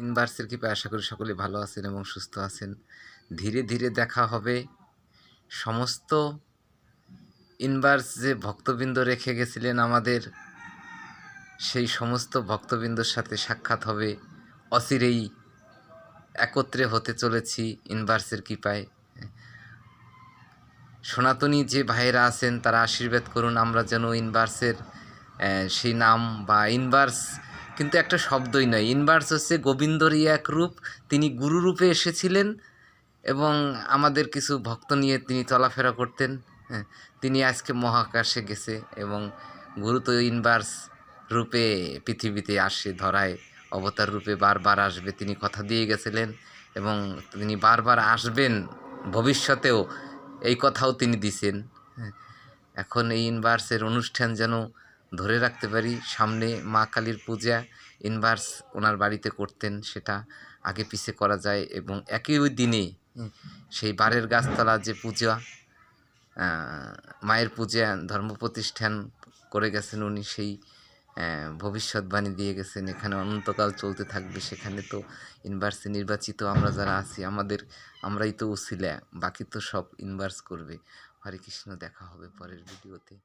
ইউনিভার্সের কৃপায় আশা করি সকলে ভালো আছেন এবং সুস্থ আছেন। ধীরে ধীরে দেখা হবে। সমস্ত ইউনিভার্স যে ভক্তবৃন্দ রেখে গেছিলেন আমাদের, সেই সমস্ত ভক্তবৃন্দর সাথে সাক্ষাৎ হবে। অচিরেই একত্রে হতে চলেছি ইউনিভার্সের কৃপায়। সনাতনী যে ভাইয়েরা আছেন তারা আশীর্বাদ করুন, আমরা যেন ইউনিভার্সের সেই নাম বা ইউনিভার্স কিন্তু একটা শব্দই নয়। ইউনিভার্স হচ্ছে গোবিন্দরই এক রূপ। তিনি গুরুরূপে এসেছিলেন এবং আমাদের কিছু ভক্ত নিয়ে তিনি চলাফেরা করতেন। হ্যাঁ, তিনি আজকে মহাকাশে গেছে এবং গুরু তো ইউনিভার্স রূপে পৃথিবীতে আসে, ধরায় অবতার রূপে বারবার আসবে। তিনি কথা দিয়ে গেছিলেন এবং তিনি বারবার আসবেন ভবিষ্যতেও, এই কথাও তিনি দিছেন। হ্যাঁ, এখন এই ইউনিভার্সের অনুষ্ঠান যেন ধরে রাখতে পারি। সামনে মা কালীর পূজা ইউনিভার্স ওনার বাড়িতে করতেন, সেটা আগে পিছে করা যায় এবং একই ওই দিনে সেই বারের গাছতলা যে পূজা, মায়ের পূজা ধর্ম প্রতিষ্ঠান করে গেছেন উনি, সেই ভবিষ্যৎবাণী দিয়ে গেছেন এখানে অনন্তকাল চলতে থাকবে। সেখানে তো ইউনিভার্সে নির্বাচিত আমরা যারা আছি আমরাই তো উছিলা, বাকি তো সব ইউনিভার্স করবে। হরে কৃষ্ণ, দেখা হবে পরের ভিডিওতে।